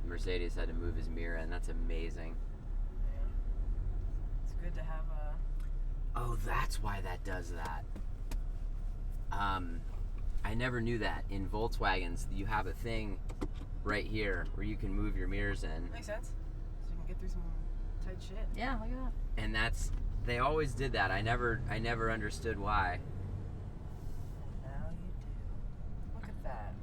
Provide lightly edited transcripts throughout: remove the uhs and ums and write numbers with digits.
Mercedes had to move his mirror in. That's amazing. Yeah. It's good to have a... Oh, that's why that does that. I never knew that. In Volkswagens, you have a thing right here where you can move your mirrors in. Makes sense. So you can get through some tight shit. Yeah, look at that. And they always did that. I never understood why. Now you do. Look at that.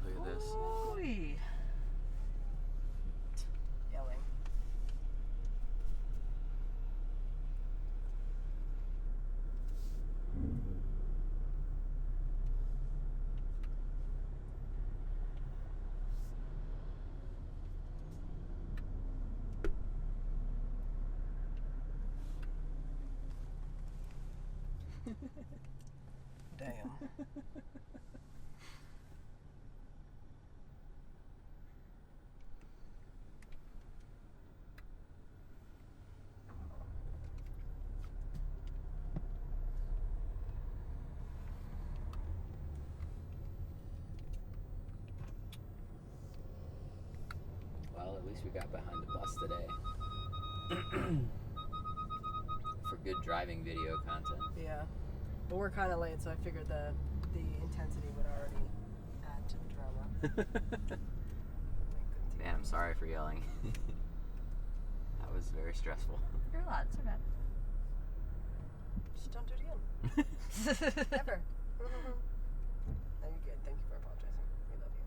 Look at this. Ooh. Yelling. Damn. Well, at least we got behind the bus today. For good driving video content. Yeah. But we're kind of late, so I figured the intensity would already add to the drama. Man, I'm sorry for yelling. That was very stressful. You're allowed. It's okay. Just don't do it again. Ever. No, you're good. Thank you for apologizing. We love you.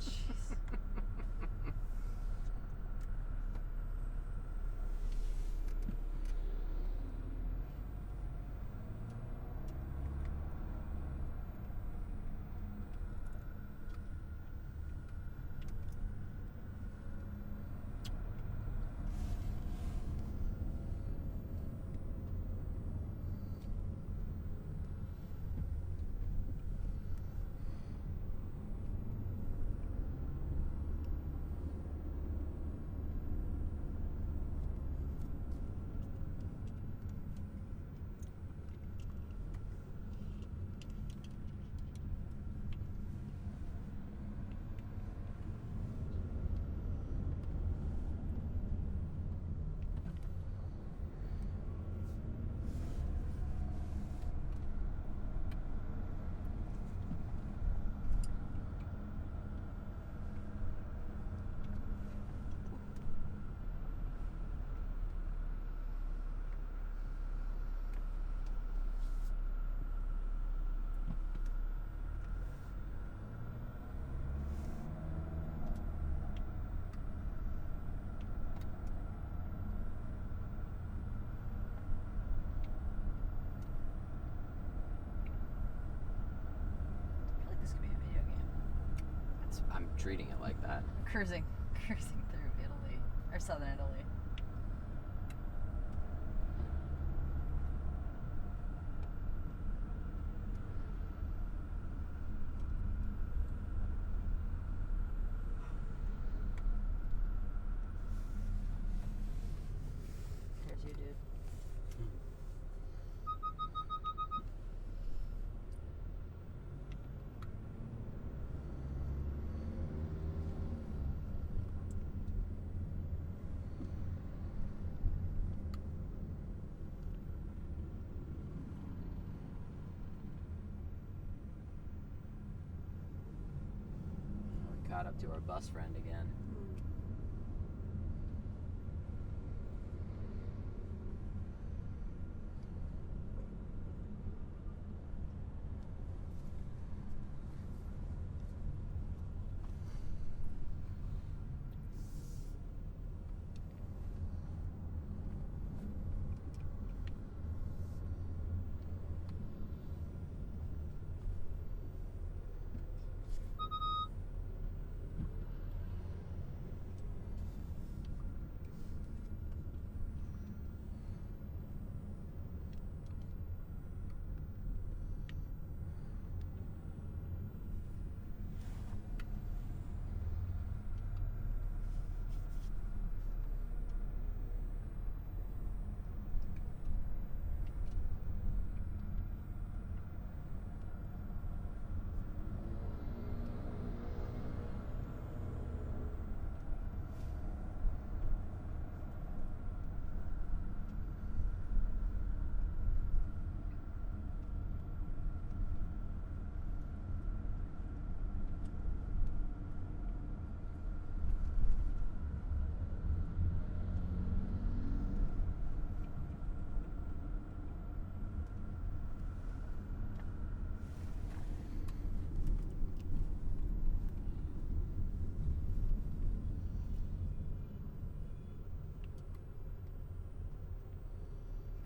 Jeez. treating it like that. Cruising through Italy, or southern Italy. Here's you, dude. We caught up to our bus friend again.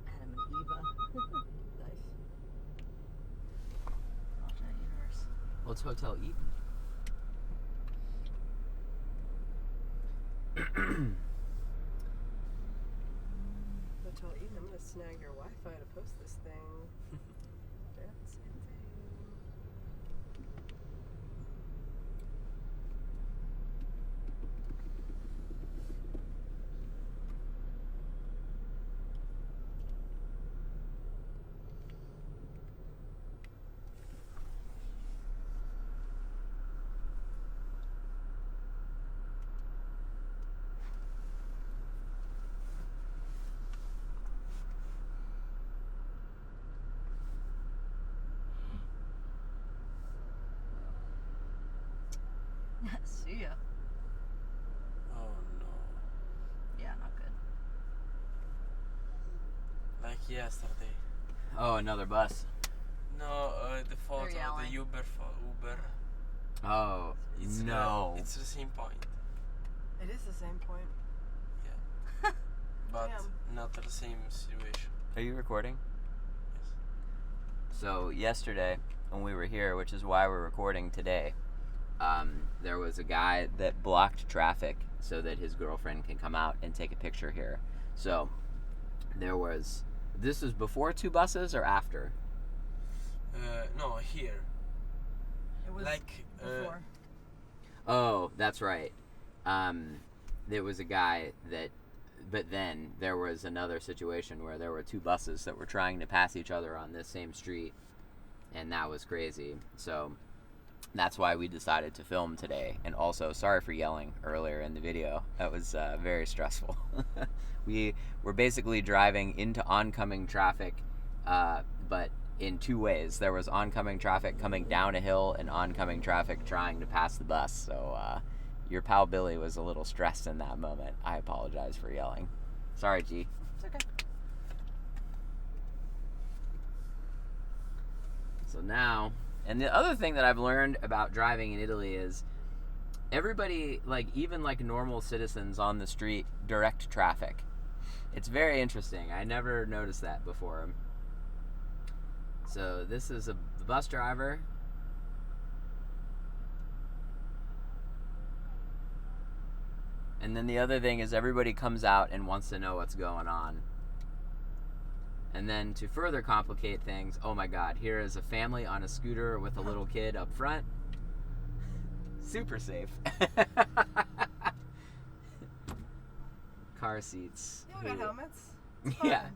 Adam and Eva. Nice. Alternate universe. What's Hotel Eden? Hotel Eden, I'm gonna snag your Wi-Fi to post this thing. They're not the same thing. See ya. Oh no. Yeah, not good. Like yesterday. Oh, another bus. No, the photo, yelling. the Uber. Oh, no. It's the same point. It is the same point. Yeah. But Damn. not the same situation. Are you recording? Yes. So yesterday, when we were here, which is why we're recording today, there was a guy that blocked traffic so that his girlfriend can come out and take a picture here. So this was before two buses or after? No, here. It was Like, before. Oh, that's right. There was a guy but then there was another situation where there were two buses that were trying to pass each other on this same street, and that was crazy. So that's why we decided to film today. And also, sorry for yelling earlier in the video. That was very stressful. We were basically driving into oncoming traffic, but in two ways. There was oncoming traffic coming down a hill and oncoming traffic trying to pass the bus. So your pal Billy was a little stressed in that moment. I apologize for yelling. Sorry, G. It's okay. So now, and the other thing that I've learned about driving in Italy is everybody, like even like normal citizens on the street, direct traffic. It's very interesting. I never noticed that before. So this is the bus driver. And then the other thing is everybody comes out and wants to know what's going on. And then to further complicate things, oh my god, here is a family on a scooter with a little kid up front. Super safe. Car seats. Yeah, we got helmets. It's Yeah. fine.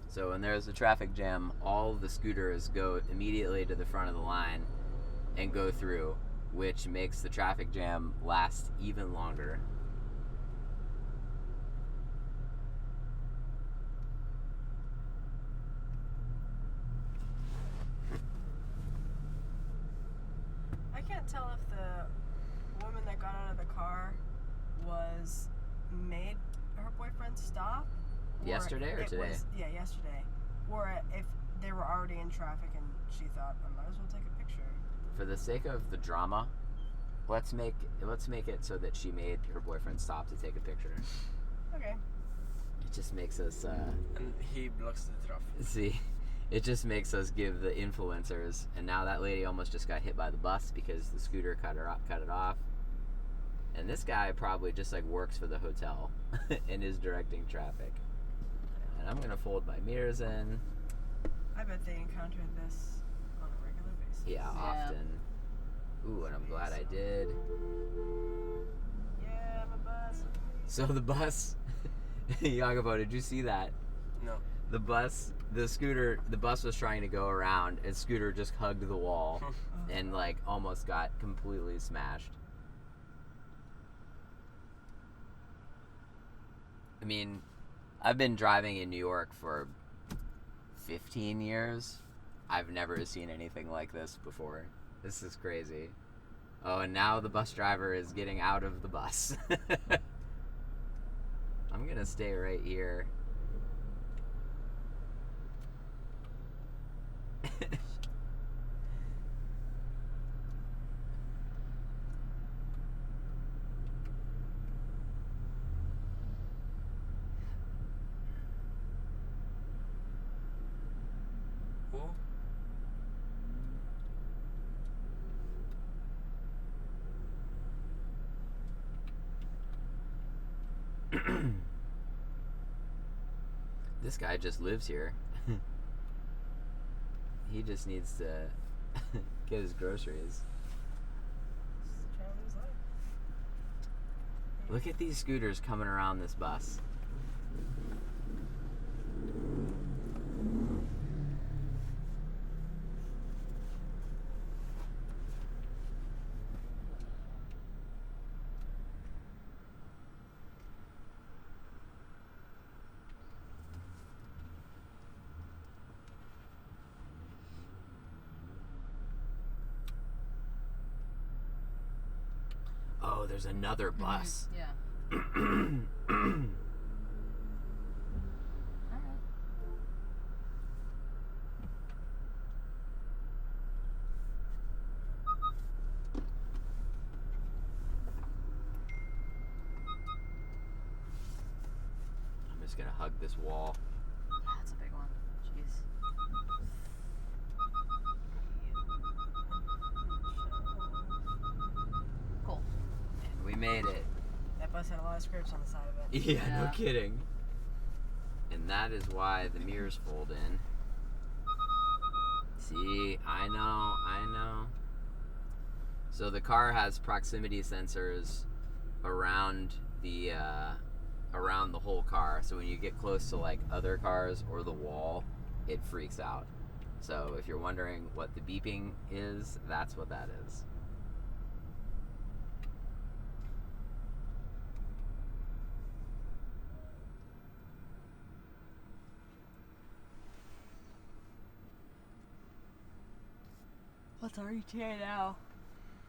So when there's a traffic jam, all the scooters go immediately to the front of the line and go through, which makes the traffic jam last even longer. I can't tell if the woman that got out of the car made her boyfriend stop. Yesterday or today? Yeah, yesterday. Or if they were already in traffic and she thought, I might as well take a picture. For the sake of the drama, let's make it so that she made her boyfriend stop to take a picture. Okay. It just makes us And he blocks the traffic. see. It just makes us give the influencers, and now that lady almost just got hit by the bus because the scooter cut it off. And this guy probably just like works for the hotel and is directing traffic. And I'm gonna fold my mirrors in. I bet they encountered this on a regular basis. Yeah, often. Ooh, and I'm glad I did. Yeah, my bus. So the bus, Yagabo, did you see that? No. The bus was trying to go around, and scooter just hugged the wall and like almost got completely smashed. I mean, I've been driving in New York for 15 years. I've never seen anything like this before. This is crazy. Oh, and now the bus driver is getting out of the bus. I'm gonna stay right here. Who? This guy just lives here. He just needs to get his groceries. Just trying to lose life. Look at these scooters coming around this bus. Oh, there's another bus. Yeah. Alright. I'm just gonna hug this wall. That's a big one. Jeez. Cool. And we made it. That bus had a lot of scrapes on the side of it. Yeah, no Yeah. kidding. And that is why the mirrors fold in. See, I know. So the car has proximity sensors around the whole car. So when you get close to like other cars or the wall, it freaks out. So if you're wondering what the beeping is, that's what that is. What's our ETA now?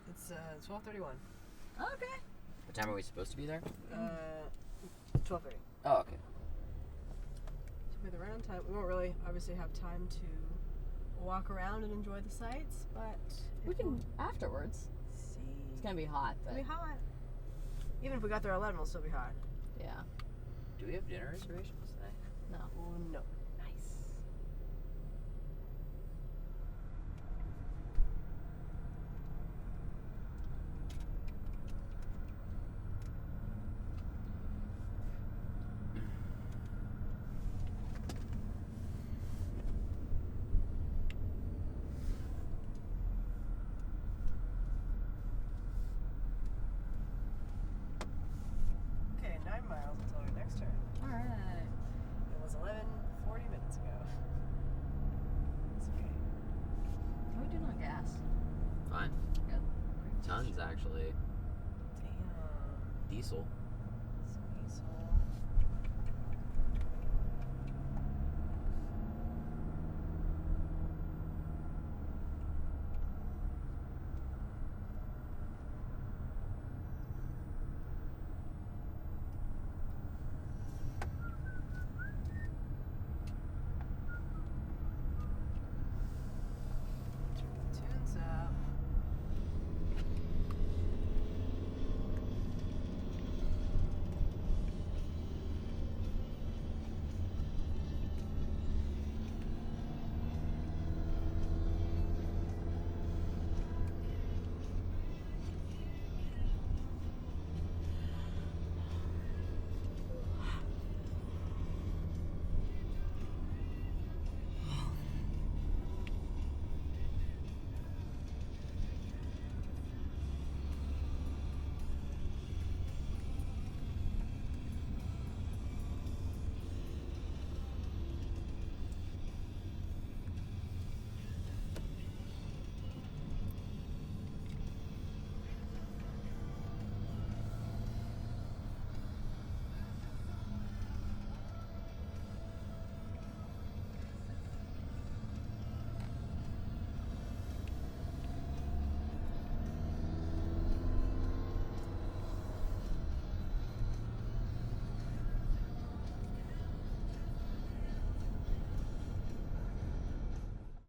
It's 12:31. Okay. What time are we supposed to be there? 12:30. Oh, okay. So we're right on time. We won't really obviously have time to walk around and enjoy the sights, but We can afterwards. see. It's gonna be hot, It'll but be hot. Even if we got there at 11, it'll still be hot. yeah. Do we have dinner reservations tonight? No. Oh no. diesel.